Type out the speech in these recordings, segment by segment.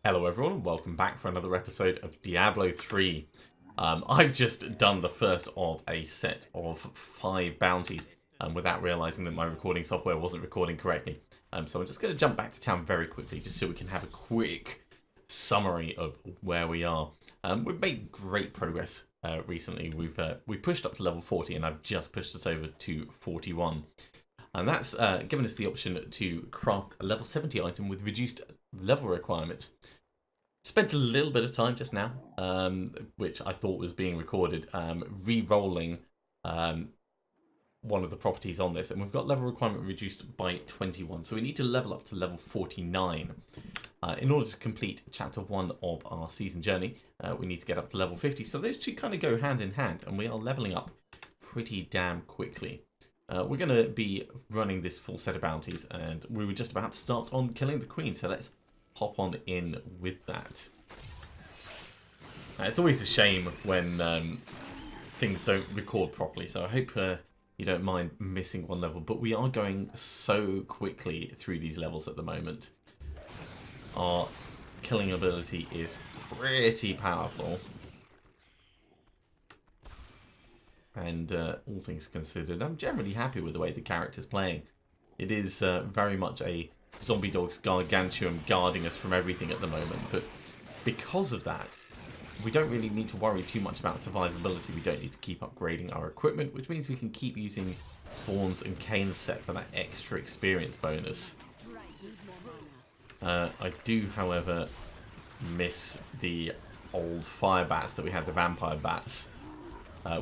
Hello everyone, welcome back for another episode of Diablo 3. I've just done the first of a set of 5 bounties without realising that my recording software wasn't recording correctly. So I'm just going to jump back to town very quickly just so we can have a quick summary of where we are. We've made great progress recently. We pushed up to level 40 and I've just pushed us over to 41. And that's given us the option to craft a level 70 item with reduced level requirements. Spent a little bit of time just now, which I thought was being recorded, re-rolling one of the properties on this, and we've got level requirement reduced by 21, so we need to level up to level 49. In order to complete chapter 1 of our season journey, we need to get up to level 50, so those two kind of go hand in hand, and we are leveling up pretty damn quickly. We're going to be running this full set of bounties, and we were just about to start on killing the queen, so let's hop on in with that. It's always a shame when things don't record properly, so I hope you don't mind missing one level, but we are going so quickly through these levels at the moment. Our killing ability is pretty powerful, and all things considered, I'm generally happy with the way the character's playing. It is very much a zombie dog's gargantuan guarding us from everything at the moment, but because of that, we don't really need to worry too much about survivability. We don't need to keep upgrading our equipment, which means we can keep using Thorns and Cane's set for that extra experience bonus. I do, however, miss the old Firebats that we had, the vampire bats,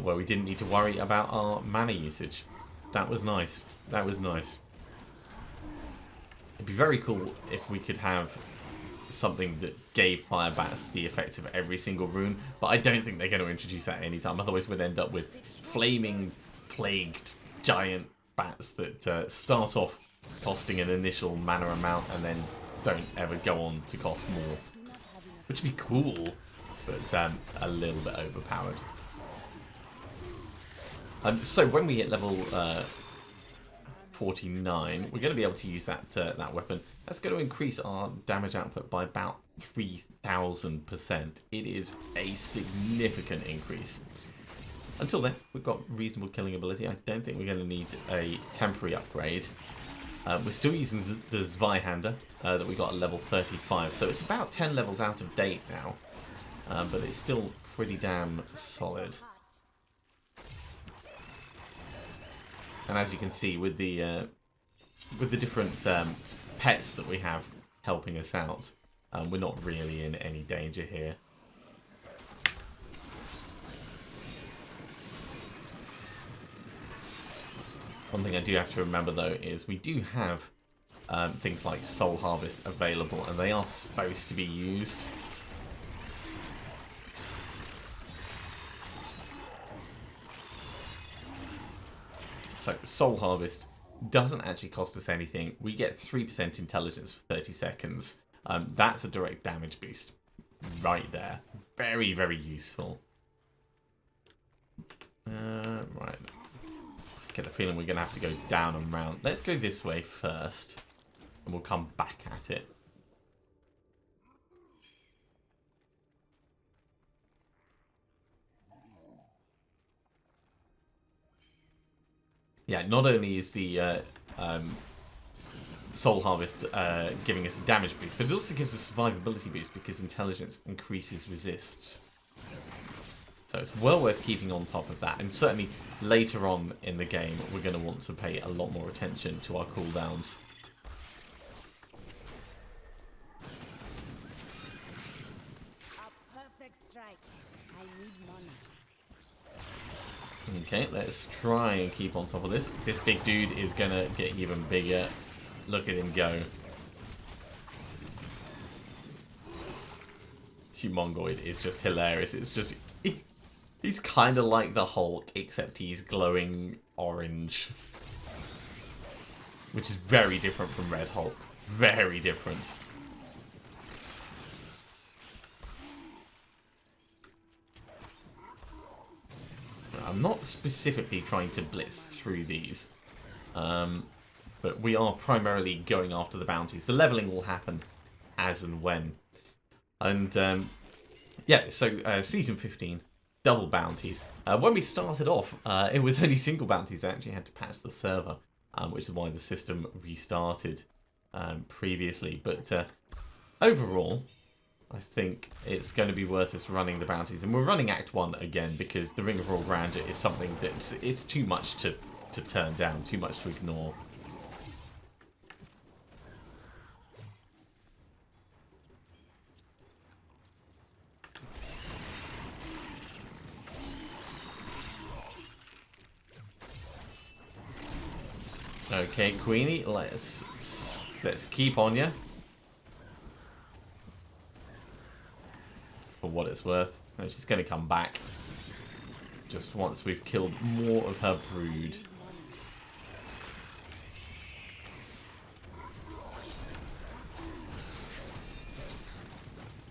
where we didn't need to worry about our mana usage. That was nice. That was nice. It'd be very cool if we could have something that gave Firebats the effects of every single rune, but I don't think they're going to introduce that anytime. Otherwise we'd end up with flaming, plagued, giant bats that start off costing an initial mana amount and then don't ever go on to cost more. Which would be cool, but a little bit overpowered. So when we hit level 49, we're going to be able to use that weapon. That's going to increase our damage output by about 3,000%. It is a significant increase. Until then, we've got reasonable killing ability. I don't think we're going to need a temporary upgrade. We're still using the Zweihander that we got at level 35, so it's about 10 levels out of date now, but it's still pretty damn solid. And as you can see, with the different pets that we have helping us out, we're not really in any danger here. One thing I do have to remember though is we do have things like Soul Harvest available, and they are supposed to be used. So Soul Harvest doesn't actually cost us anything. We get 3% intelligence for 30 seconds. That's a direct damage boost right there. Very, very useful. Right. I get the feeling we're going to have to go down and round. Let's go this way first, and we'll come back at it. Yeah, not only is the Soul Harvest giving us a damage boost, but it also gives us a survivability boost because intelligence increases resists. So it's well worth keeping on top of that, and certainly later on in the game we're going to want to pay a lot more attention to our cooldowns. Okay, let's try and keep on top of this. This big dude is going to get even bigger. Look at him go. Humongoid is just hilarious. It's just... He's kind of like the Hulk, except he's glowing orange. Which is very different from Red Hulk. Very different. I'm not specifically trying to blitz through these, but we are primarily going after the bounties. The leveling will happen as and when. And yeah, so Season 15, double bounties. When we started off, it was only single bounties. They actually had to patch the server, which is why the system restarted previously. But overall, I think it's going to be worth us running the bounties. And we're running Act 1 again because the Ring of Raw Grandeur is something that's it's too much to turn down, too much to ignore. Okay, Queenie, let's keep on you. For what it's worth. And she's going to come back. Just once we've killed more of her brood.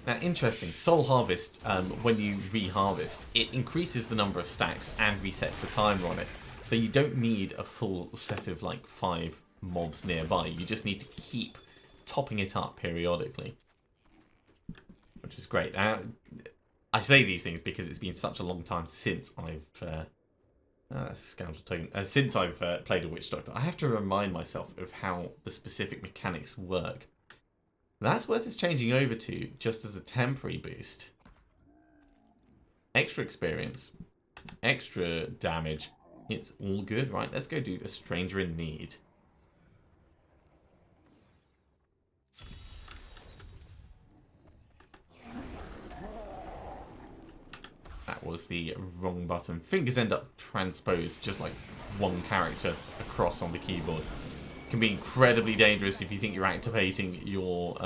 Now, interesting. Soul Harvest, when you re-harvest, it increases the number of stacks and resets the timer on it. So you don't need a full set of like 5 mobs nearby. You just need to keep topping it up periodically, which is great. I say these things because it's been such a long time since I've scoundrel token. Since I've played a Witch Doctor. I have to remind myself of how the specific mechanics work. That's worth us changing over to just as a temporary boost. Extra experience, extra damage. It's all good, right? Let's go do a Stranger in Need. That was the wrong button. Fingers end up transposed just like one character across on the keyboard. Can be incredibly dangerous if you think you're activating your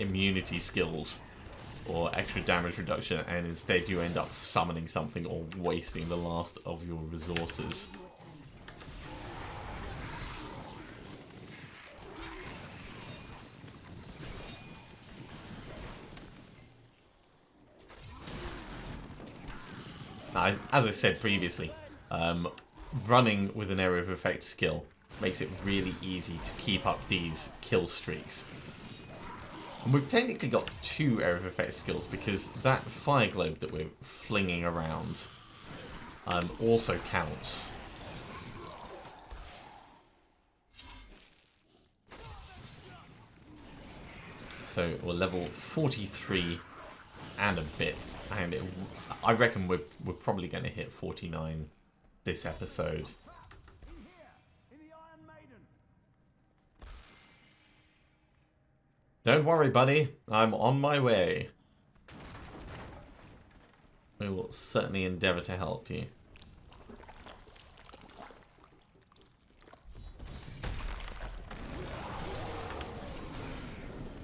immunity skills or extra damage reduction, and instead you end up summoning something or wasting the last of your resources. Now, as I said previously, running with an area of effect skill makes it really easy to keep up these kill streaks. And we've technically got 2 area of effect skills because that fire globe that we're flinging around also counts. So we're level 43 and a bit, and I reckon we're probably going to hit 49 this episode. Don't worry, buddy. I'm on my way. We will certainly endeavour to help you.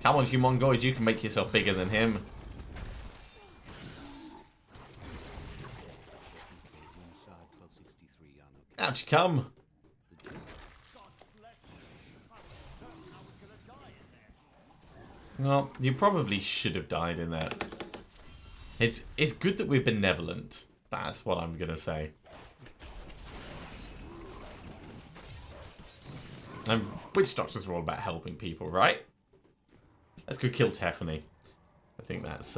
Come on, Humongoid, you can make yourself bigger than him. Out you come. Well, you probably should have died in there. It's good that we're benevolent. That's what I'm going to say. And Witch Doctors are all about helping people, right? Let's go kill Tiffany. I think that's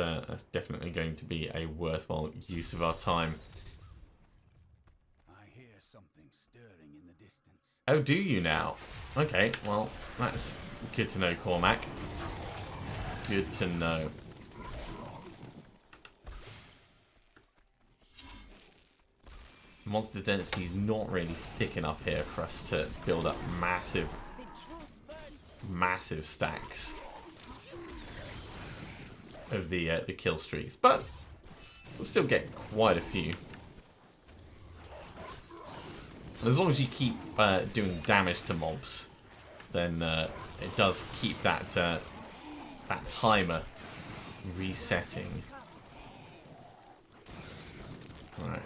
definitely going to be a worthwhile use of our time. I hear something stirring in the distance. Oh, do you now? Okay, well, that's good to know, Cormac. Good to know. Monster density is not really thick enough here for us to build up massive stacks of the kill streaks, but we'll still get quite a few. And as long as you keep doing damage to mobs, then it does keep that that timer resetting. All right.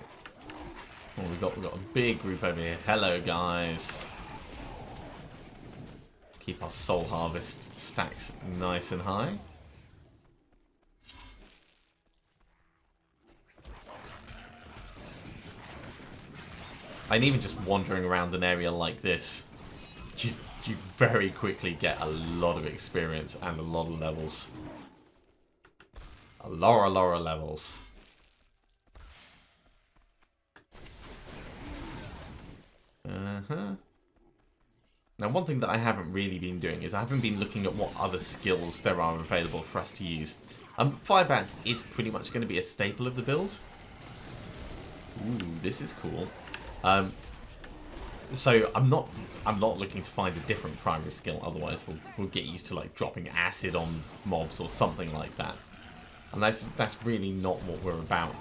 Oh, we've got a big group over here. Hello, guys. Keep our soul harvest stacks nice and high. And even just wandering around an area like this, you very quickly get a lot of experience and a lot of levels. A lot of levels. Now, one thing that I haven't really been doing is I haven't been looking at what other skills there are available for us to use. Firebats is pretty much going to be a staple of the build. Ooh, this is cool. So I'm not looking to find a different primary skill. Otherwise, we'll get used to like dropping acid on mobs or something like that. And that's really not what we're about.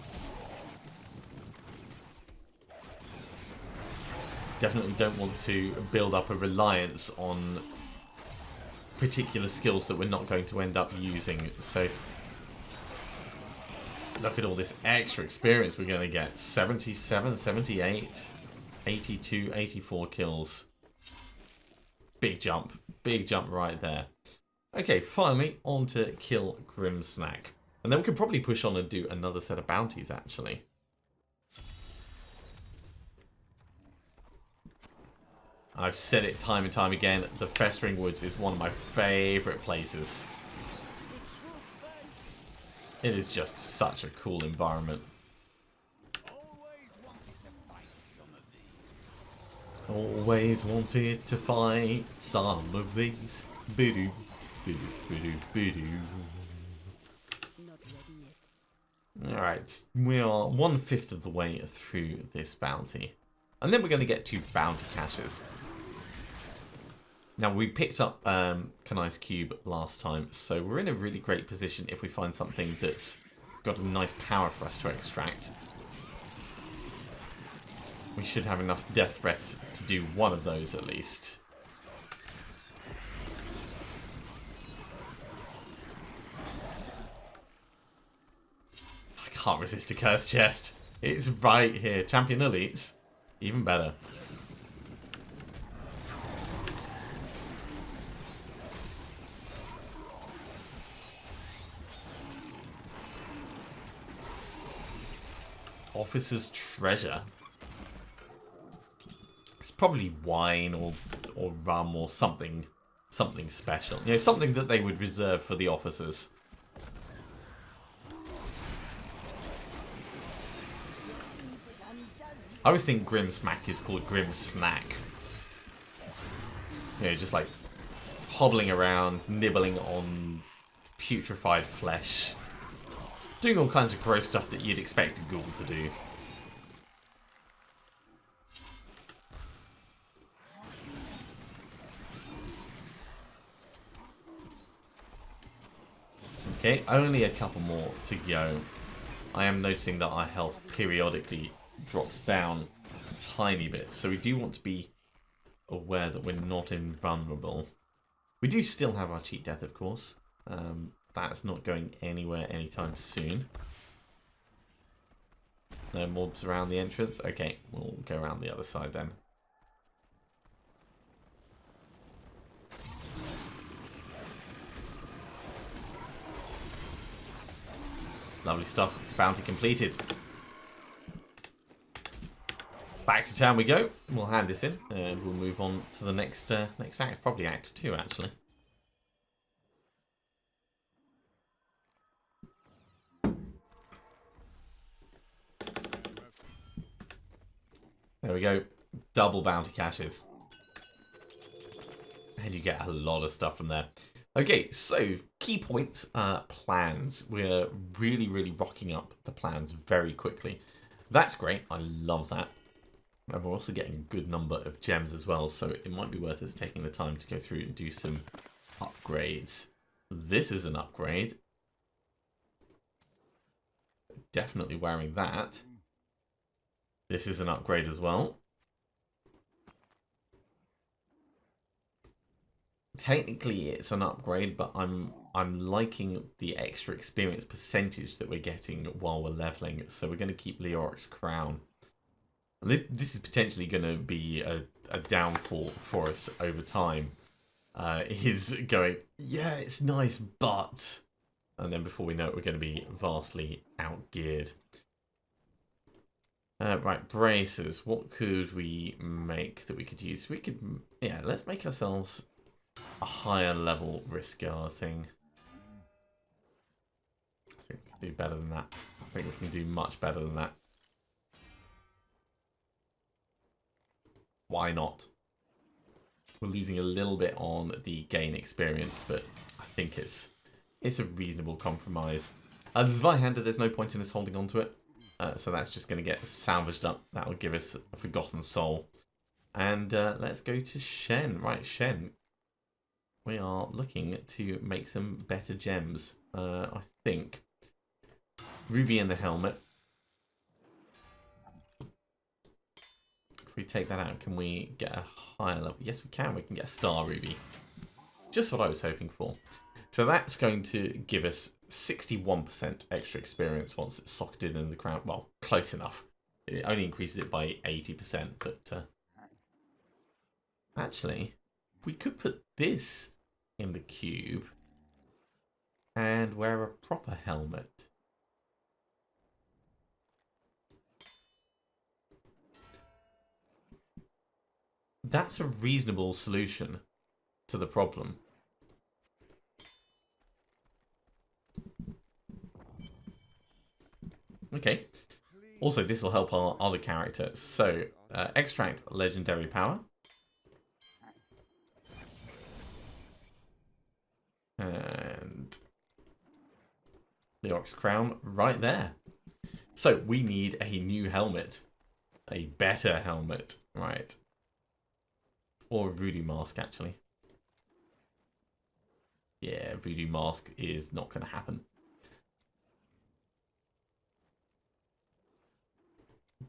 Definitely don't want to build up a reliance on particular skills that we're not going to end up using. So look at all this extra experience we're going to get. 77, 78, 82, 84 kills. Big jump right there. Okay, finally on to kill Grimsnack. And then we can probably push on and do another set of bounties actually. I've said it time and time again, the Festering Woods is one of my favourite places. It is just such a cool environment. Always wanted to fight some of these. Bidoo, bidoo, bidoo, bidoo. Alright, we are 1/5 of the way through this bounty. And then we're going to get 2 bounty caches. Now, we picked up Kanai's Cube last time, so we're in a really great position if we find something that's got a nice power for us to extract. We should have enough death breaths to do one of those at least. I can't resist a cursed chest. It's right here. Champion Elites. Even better. Officer's treasure. It's probably wine or rum or something special. You know, something that they would reserve for the officers. I always think Grimsmack is called Grimsnack. You know, just like hobbling around, nibbling on putrefied flesh. Doing all kinds of gross stuff that you'd expect a ghoul to do. Okay, only a couple more to go. I am noticing that our health periodically drops down a tiny bit, so we do want to be aware that we're not invulnerable. We do still have our cheat death, of course. That's not going anywhere anytime soon. No mobs around the entrance. Okay, we'll go around the other side then. Lovely stuff. Bounty completed. Back to town we go. We'll hand this in and we'll move on to the next act. Probably Act 2 actually. There we go. Double bounty caches. And you get a lot of stuff from there. Okay, so key points, plans. We're really rocking up the plans very quickly. That's great. I love that. And we're also getting a good number of gems as well, so it might be worth us taking the time to go through and do some upgrades. This is an upgrade. Definitely wearing that. This is an upgrade as well. Technically it's an upgrade, but I'm liking the extra experience percentage that we're getting while we're leveling. So we're going to keep Leoric's crown. And this is potentially going to be a downfall for us over time. He's going, yeah, it's nice, but... And then before we know it, we're going to be vastly outgeared. Right, braces. What could we make that we could use? We could, yeah, let's make ourselves a higher level risk guard thing. I think we could do better than that. I think we can do much better than that. Why not? We're losing a little bit on the gain experience, but I think it's a reasonable compromise. The Zweihander, there's no point in us holding on to it. So that's just going to get salvaged up. That will give us a Forgotten Soul. And let's go to Shen. Right, Shen. We are looking to make some better gems. I think. Ruby in the helmet. If we take that out, can we get a higher level? Yes, we can. We can get a Star Ruby. Just what I was hoping for. So that's going to give us 61% extra experience once it's socketed in the crown. Well, close enough. It only increases it by 80%, but actually, we could put this in the cube and wear a proper helmet. That's a reasonable solution to the problem. Okay. Also, this will help our other characters. So, extract legendary power. And the Ox Crown right there. So, we need a new helmet. A better helmet. Right. Or a Voodoo Mask, actually. Yeah, Voodoo Mask is not going to happen.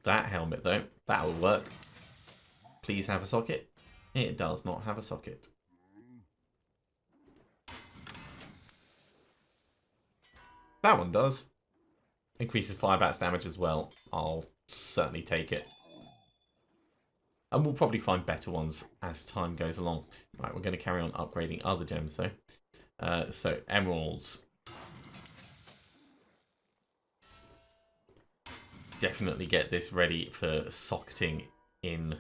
That helmet, though, that will work. Please have a socket. It does not have a socket. That one does. Increases Firebats damage as well. I'll certainly take it. And we'll probably find better ones as time goes along. Right, we're going to carry on upgrading other gems, though. So, emeralds. Definitely get this ready for socketing in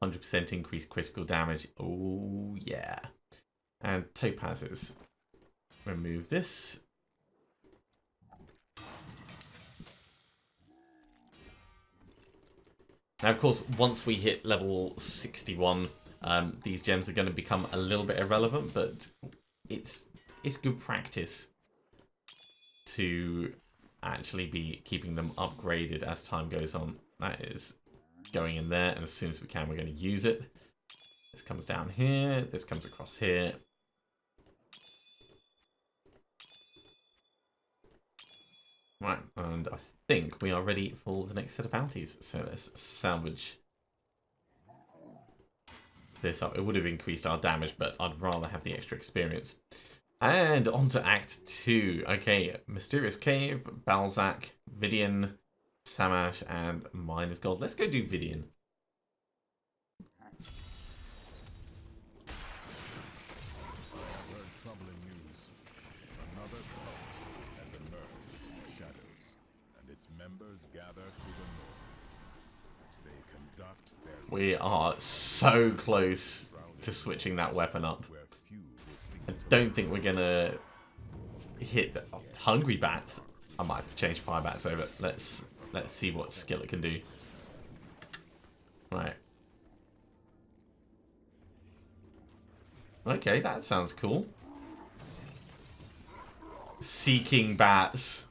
100% increased critical damage. Oh, yeah. And topazes. Remove this. Now, of course, once we hit level 61, these gems are going to become a little bit irrelevant, but it's good practice to actually be keeping them upgraded as time goes on. That is going in there, and as soon as we can, we're going to use it. This comes down here, this comes across here. Right, and I think we are ready for the next set of bounties. So let's salvage this up. It would have increased our damage, but I'd rather have the extra experience. And on to Act 2. Okay, Mysterious Cave, Balzac, Vidian, Samash, and Miner's Gold. Let's go do Vidian. Troubling news. Another cult has emerged in the shadows, and its members gather to the north. They conduct their... We are so close to switching that weapon up. I don't think we're gonna hit the Hungry Bats. I might have to change Firebats over. Let's see what skill it can do. Right. Okay, that sounds cool. Seeking Bats.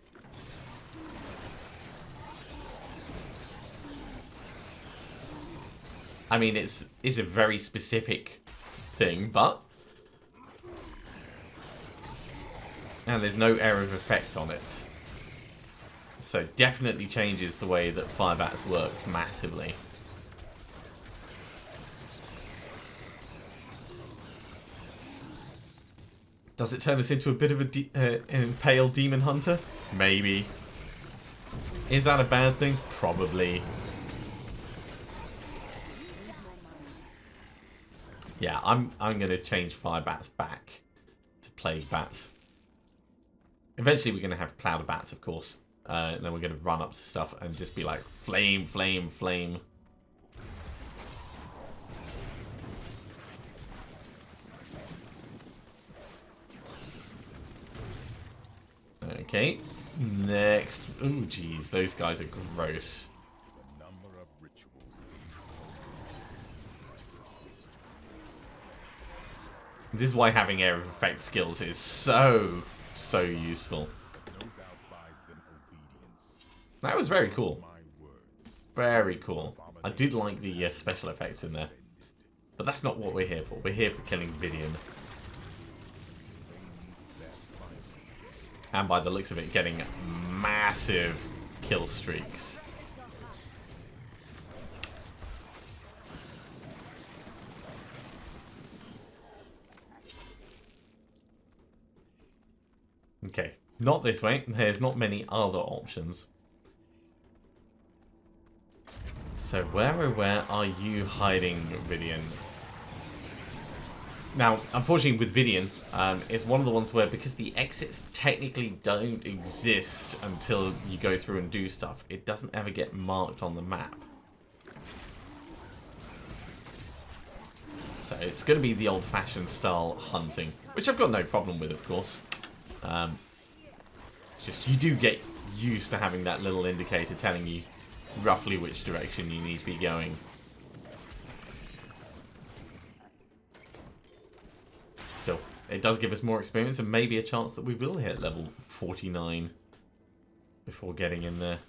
I mean, it's a very specific thing, but... And there's no area of effect on it. So definitely changes the way that Firebats works massively. Does it turn us into a bit of an impaled demon hunter? Maybe. Is that a bad thing? Probably. Yeah, I'm gonna change Firebats back to Plague Bats. Eventually, we're going to have Cloud of Bats, of course. And then we're going to run up to stuff and just be like, flame, flame, flame. Okay. Next. Ooh, geez, those guys are gross. The number of rituals these cultists. This is why having area of effect skills is so useful. No doubt buys them obedience. That was very cool. My words. Very cool. I did like the special effects in there. But that's not what we're here for. We're here for killing Vidian. And by the looks of it, getting massive kill streaks. Okay, not this way. There's not many other options. So where are you hiding, Vidian? Now, unfortunately with Vidian, it's one of the ones where, because the exits technically don't exist until you go through and do stuff, it doesn't ever get marked on the map. So it's going to be the old-fashioned style hunting, which I've got no problem with, of course. It's just you do get used to having that little indicator telling you roughly which direction you need to be going. Still, it does give us more experience and maybe a chance that we will hit level 49 before getting in there.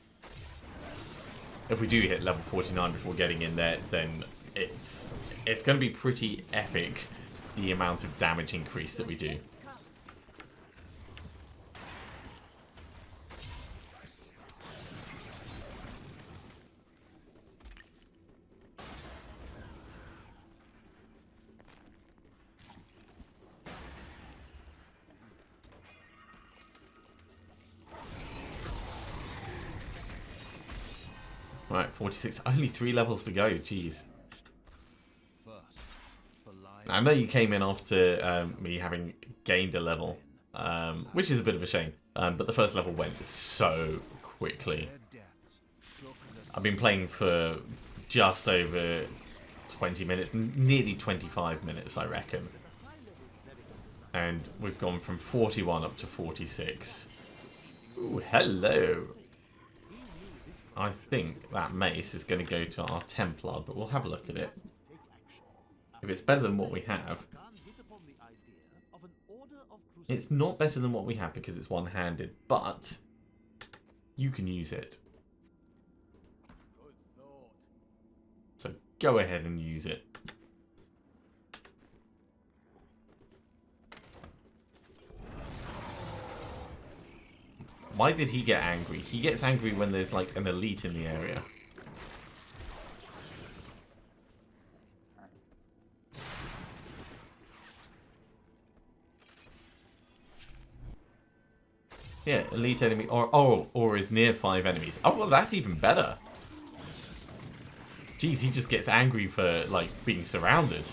If we do hit level 49 before getting in there, then it's going to be pretty epic, the amount of damage increase that we do. Right, 46. Only 3 levels to go. Jeez. I know you came in after me having gained a level, which is a bit of a shame. But the first level went so quickly. I've been playing for just over 20 minutes, nearly 25 minutes, I reckon. And we've gone from 41 up to 46. Ooh, hello. I think that mace is going to go to our Templar, but we'll have a look at it. If it's better than what we have... It's not better than what we have because it's one-handed, but you can use it. So go ahead and use it. Why did he get angry? He gets angry when there's like an elite in the area. Yeah, elite enemy, or is near 5 enemies. Oh, well, that's even better. Jeez, he just gets angry for, like, being surrounded.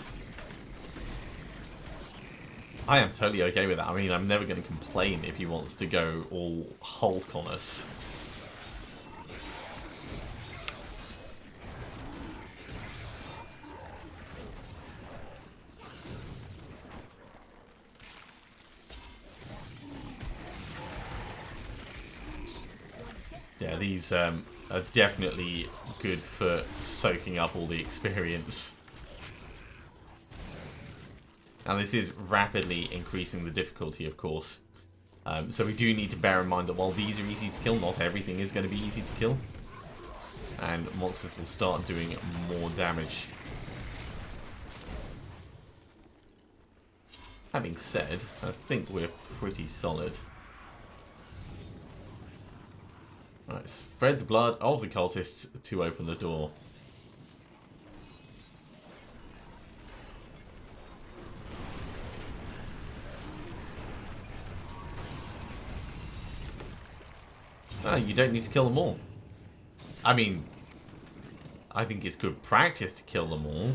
I am totally okay with that. I mean, I'm never going to complain if he wants to go all Hulk on us. Yeah, these are definitely good for soaking up all the experience. And this is rapidly increasing the difficulty, of course. So we do need to bear in mind that while these are easy to kill, not everything is going to be easy to kill. And monsters will start doing more damage. Having said, I think we're pretty solid. Right, spread the blood of the cultists to open the door. No, you don't need to kill them all. I mean, I think it's good practice to kill them all.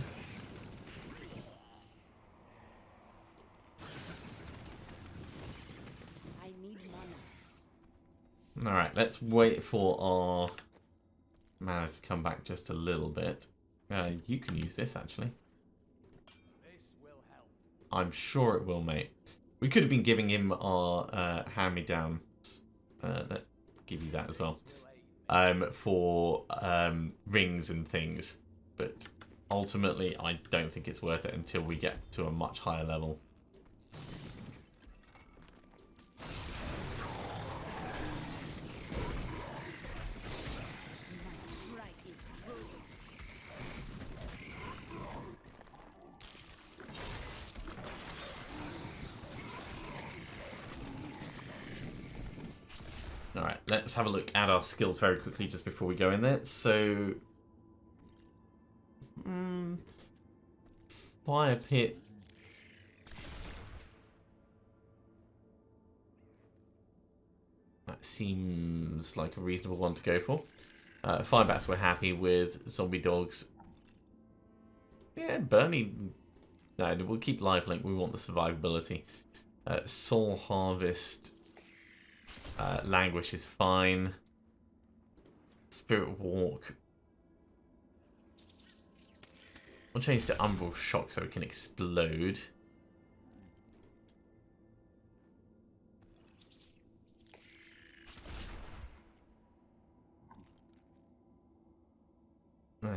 Alright, let's wait for our mana to come back just a little bit. You can use this, actually. I'm sure it will, mate. We could have been giving him our hand-me-downs Let's give you that as well. For rings and things. But ultimately, I don't think it's worth it until we get to a much higher level. Alright, let's have a look at our skills very quickly just before we go in there. So, fire pit. That seems like a reasonable one to go for. Firebats we're happy with. Zombie dogs. Yeah, burning. No, we'll keep lifelink. We want the survivability. Soul harvest. Languish is fine. Spirit walk. We'll change to umbral shock so it can explode.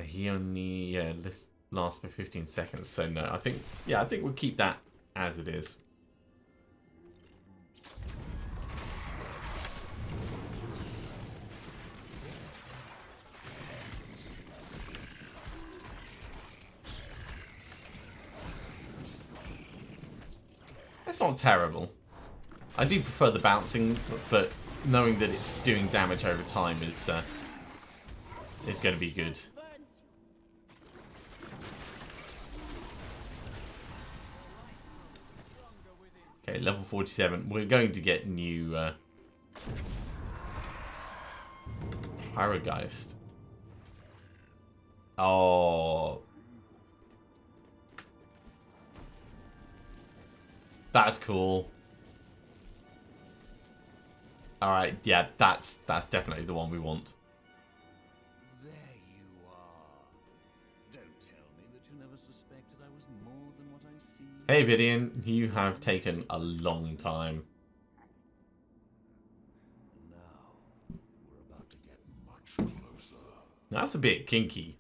He only lasts for 15 seconds, so no. I think we'll keep that as it is. It's not terrible. I do prefer the bouncing, but knowing that it's doing damage over time is going to be good. Okay, level 47. We're going to get new Pyrogeist. Oh. That's cool. Alright, yeah, that's definitely the one we want. There you are. Don't tell me that you never suspected I was more than what I see. Hey Vidian, you have taken a long time. Now, we're about to get much closer. That's a bit kinky.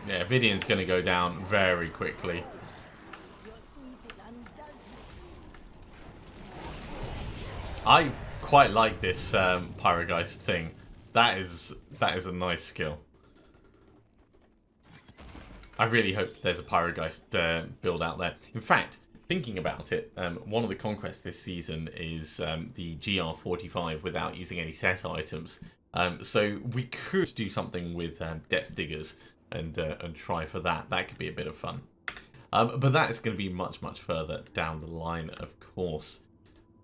Yeah, Vidian's going to go down very quickly. I quite like this Pyrogeist thing. That is a nice skill. I really hope there's a Pyrogeist build out there. In fact, thinking about it, one of the conquests this season is the GR45 without using any set items. So we could do something with depth diggers. And try for that. That could be a bit of fun. But that is going to be much, much further down the line, of course.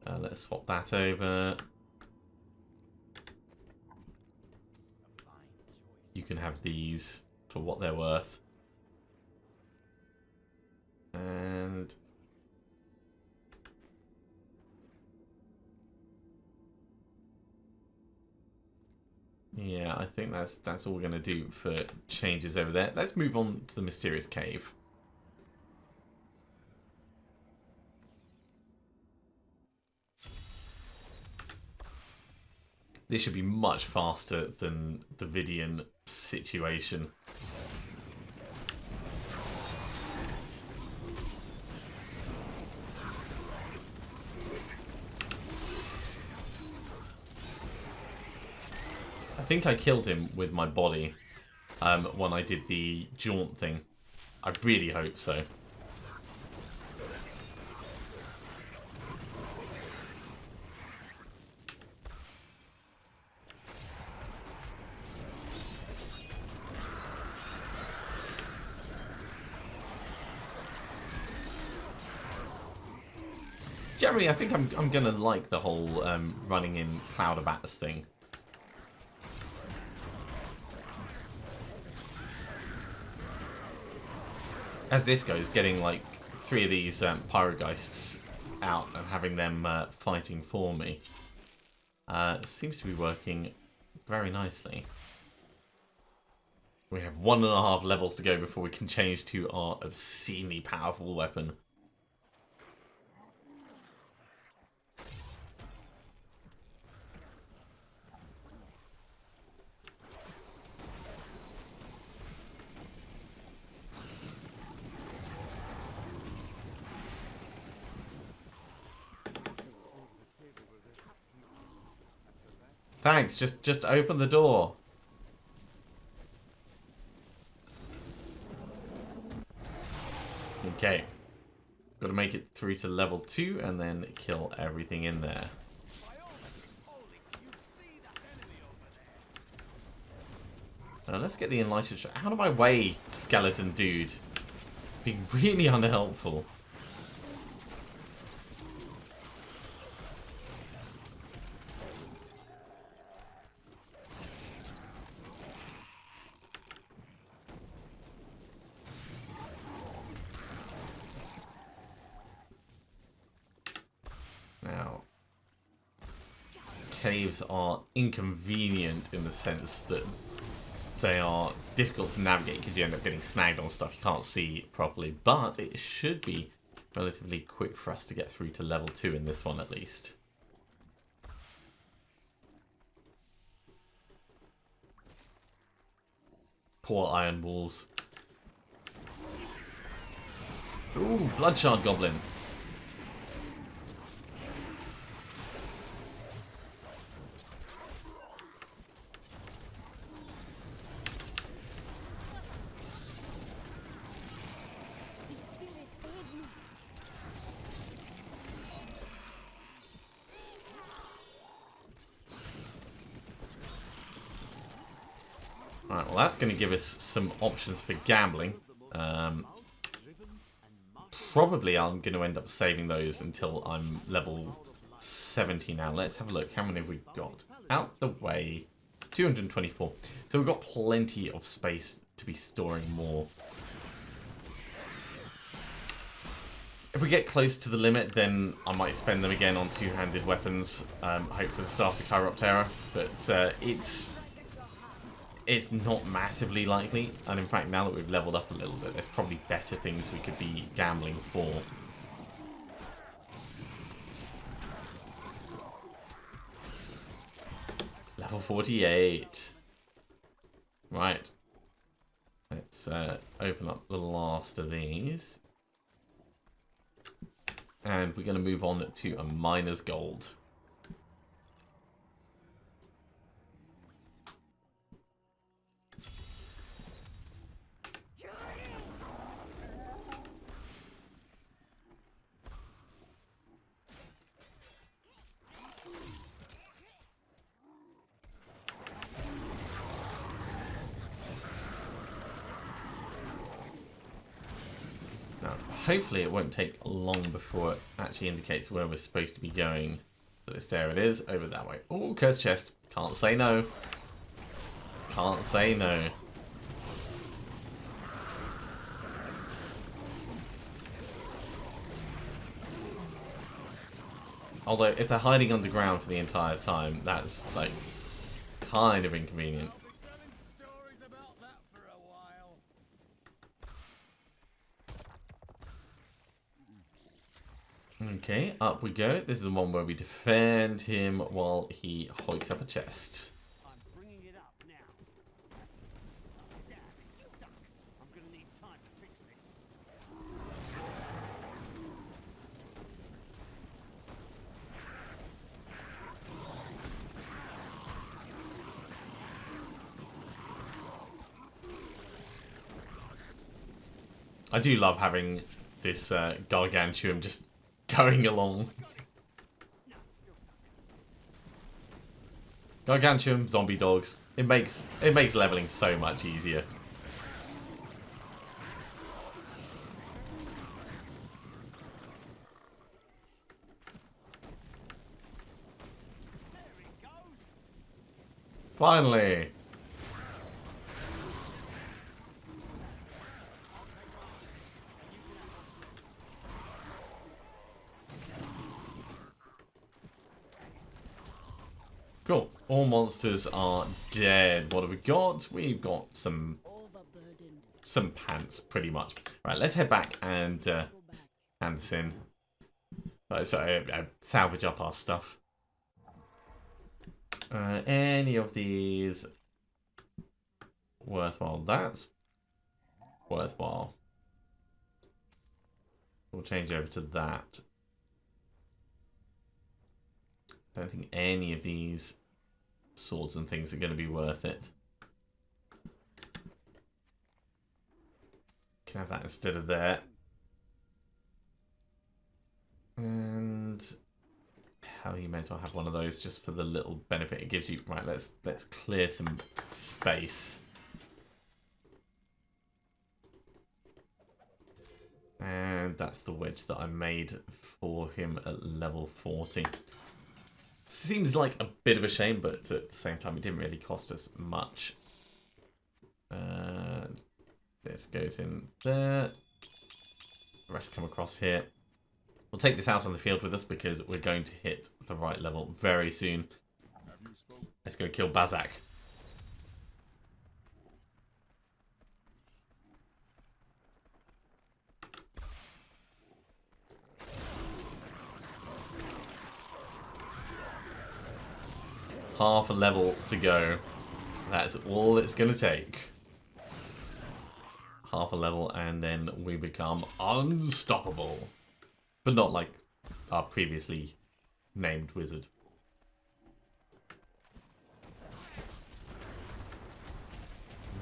Let's swap that over. You can have these for what they're worth. And yeah, I think that's all we're going to do for changes over there. Let's move on to the mysterious cave. This should be much faster than the Vidian situation. I think I killed him with my body when I did the jaunt thing. I really hope so. Generally, I think I'm gonna like the whole running in Cloudabats thing. as this goes, getting like 3 of these Pyrogeists out and having them fighting for me seems to be working very nicely. We have 1.5 levels to go before we can change to our obscenely powerful weapon. Thanks, just open the door. Okay. Got to make it through to level 2 and then kill everything in there. Let's get the enlightened shot. Out of my way, skeleton dude. Being really unhelpful. Now, caves are inconvenient in the sense that they are difficult to navigate because you end up getting snagged on stuff you can't see properly, but it should be relatively quick for us to get through to level 2 in this one at least. Poor iron walls. Ooh, bloodshard goblin. Alright, well that's going to give us some options for gambling. Probably I'm going to end up saving those until I'm level 70 now. Let's have a look. How many have we got? Out the way. 224. So we've got plenty of space to be storing more. If we get close to the limit, then I might spend them again on two-handed weapons. Hope for the start of the Chiroptera. But it's not massively likely, and in fact now that we've leveled up a little bit, there's probably better things we could be gambling for. Level 48. Right. Let's open up the last of these. And we're going to move on to a miner's gold. Hopefully it won't take long before it actually indicates where we're supposed to be going. So there it is, over that way. Oh, cursed chest. Can't say no. Can't say no. Although, if they're hiding underground for the entire time, that's, like, kind of inconvenient. Okay, up we go. This is the one where we defend him while he hoiks up a chest. I'm bringing it up now. Damn, it's stuck. I'm gonna need time to fix this. I do love having this gargantuan just going along. Gargantuan, zombie dogs. It makes leveling so much easier. Finally. Cool. All monsters are dead. What have we got? We've got some pants, pretty much. Right, let's head back and hand this in. Salvage up our stuff. Any of these worthwhile? That's worthwhile. We'll change over to that. I don't think any of these swords and things are going to be worth it. Can have that instead of there. And hell, you may as well have one of those just for the little benefit it gives you. Right, let's clear some space. And that's the wedge that I made for him at level 40. Seems like a bit of a shame, but at the same time, it didn't really cost us much. This goes in there. The rest come across here. We'll take this out on the field with us because we're going to hit the right level very soon. Let's go kill Bazak. Half a level to go. That's all it's going to take. Half a level and then we become unstoppable. But not like our previously named wizard.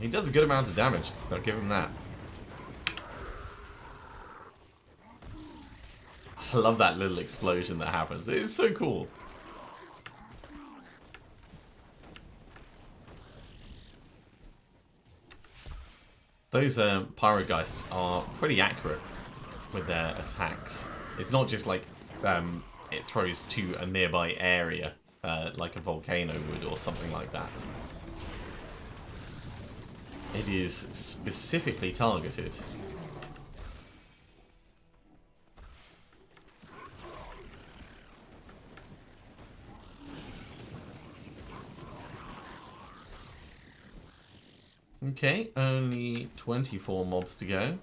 He does a good amount of damage. I'll give him that. I love that little explosion that happens. It's so cool. Those Pyrogeists are pretty accurate with their attacks. It's not just like it throws to a nearby area like a volcano would or something like that. It is specifically targeted. Okay, only 24 mobs to go.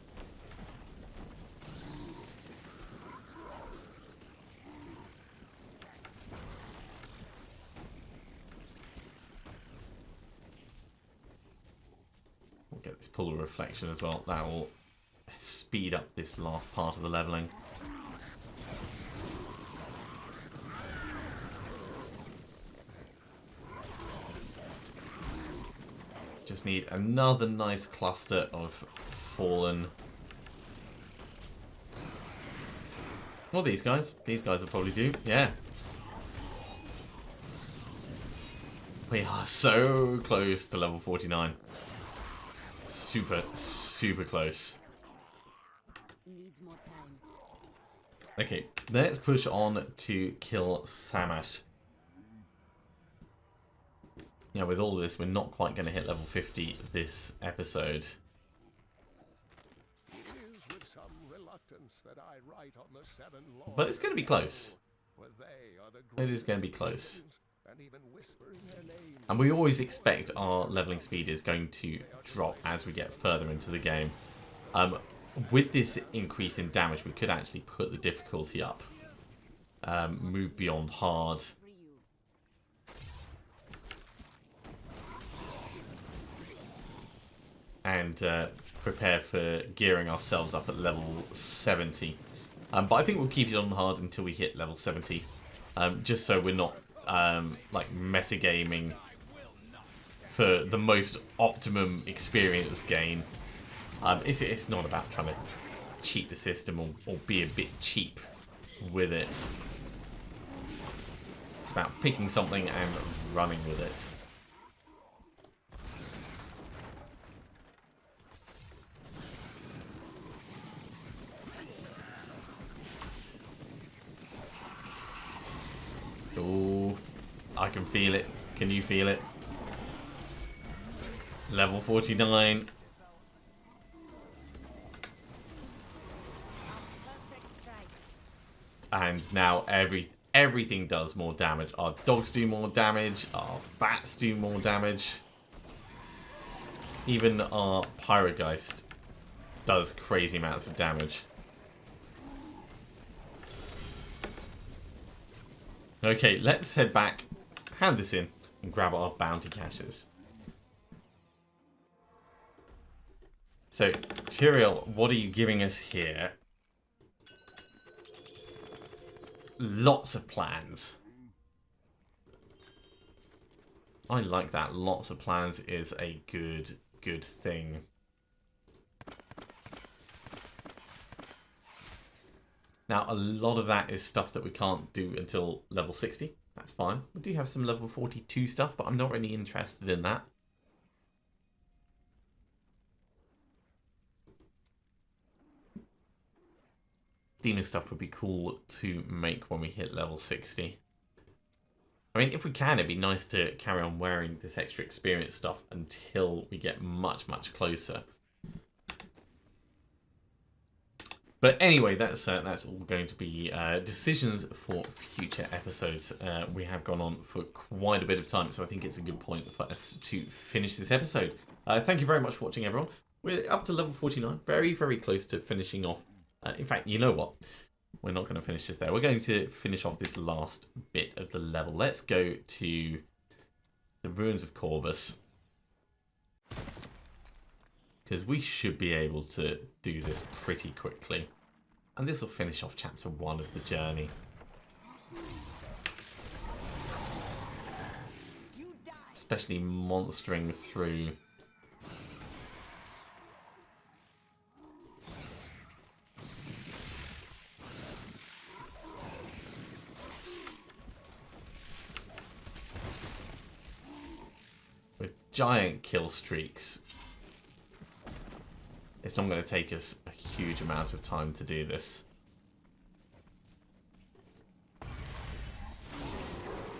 We'll get this pool of reflection as well. That will speed up this last part of the leveling. Just need another nice cluster of fallen. Well, these guys will probably do. Yeah. We are so close to level 49. Super, super close. Needs more time. Okay, let's push on to kill Samash. Yeah, with all this, we're not quite going to hit level 50 this episode. It is with some reluctance that I write on the seven lords, But it's going to be close. where they are the It is going to be close. and even whispering their names. And we always expect our leveling speed is going to drop as we get further into the game. With this increase in damage, we could actually put the difficulty up. Move beyond hard. And prepare for gearing ourselves up at level 70. But I think we'll keep it on hard until we hit level 70. Just so we're not like metagaming for the most optimum experience gain. It's not about trying to cheat the system or be a bit cheap with it. It's about picking something and running with it. Oh, I can feel it. Can you feel it? Level 49. And now everything does more damage. Our dogs do more damage. Our bats do more damage. Even our Pyrogeist does crazy amounts of damage. Okay, let's head back, hand this in, and grab our bounty caches. So, Tyrael, what are you giving us here? Lots of plans. I like that. Lots of plans is a good thing. Now, a lot of that is stuff that we can't do until level 60. That's fine. We do have some level 42 stuff, but I'm not really interested in that. Demon stuff would be cool to make when we hit level 60. I mean, if we can, it'd be nice to carry on wearing this extra experience stuff until we get much closer. But anyway, that's all going to be decisions for future episodes. We have gone on for quite a bit of time, so I think it's a good point for us to finish this episode. Thank you very much for watching, everyone. We're up to level 49, very close to finishing off. In fact, you know what? We're not going to finish just there. We're going to finish off this last bit of the level. Let's go to the ruins of Corvus, because we should be able to do this pretty quickly. And this will finish off chapter 1 of the journey. Especially monstering through with giant kill streaks. It's not going to take us a huge amount of time to do this.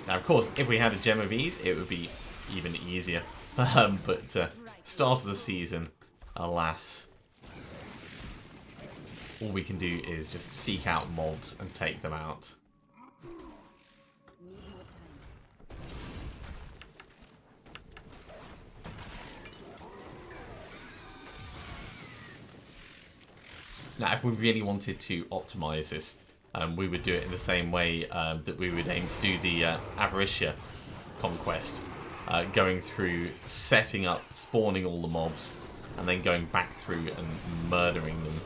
Now, of course, if we had a Gem of Ease, it would be even easier. But start of the season, alas, all we can do is just seek out mobs and take them out. Now, if we really wanted to optimize this, we would do it in the same way that we would aim to do the Avaricia conquest. Going through, setting up, spawning all the mobs, and then going back through and murdering them.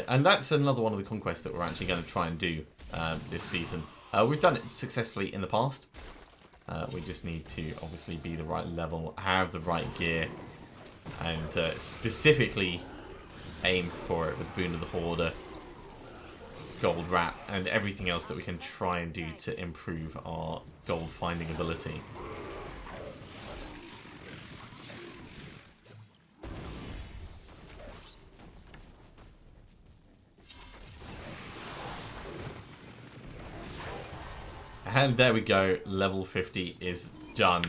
And that's another one of the conquests that we're actually going to try and do this season. We've done it successfully in the past. We just need to obviously be the right level, have the right gear, and specifically aim for it with Boon of the Hoarder, Gold Rat, and everything else that we can try and do to improve our gold finding ability. And there we go, level 50 is done.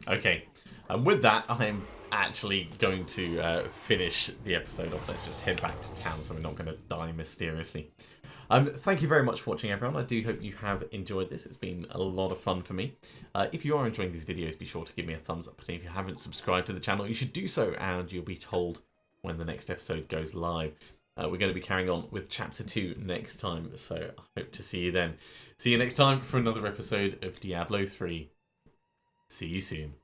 Okay, and with that, I'm actually going to finish the episode off. Let's just head back to town so we're not going to die mysteriously. Thank you very much for watching, everyone. I do hope you have enjoyed this. It's been a lot of fun for me. If you are enjoying these videos, be sure to give me a thumbs up. And if you haven't subscribed to the channel, you should do so, and you'll be told when the next episode goes live. We're going to be carrying on with chapter 2 next time, so I hope to see you then. See you next time for another episode of Diablo 3. See you soon.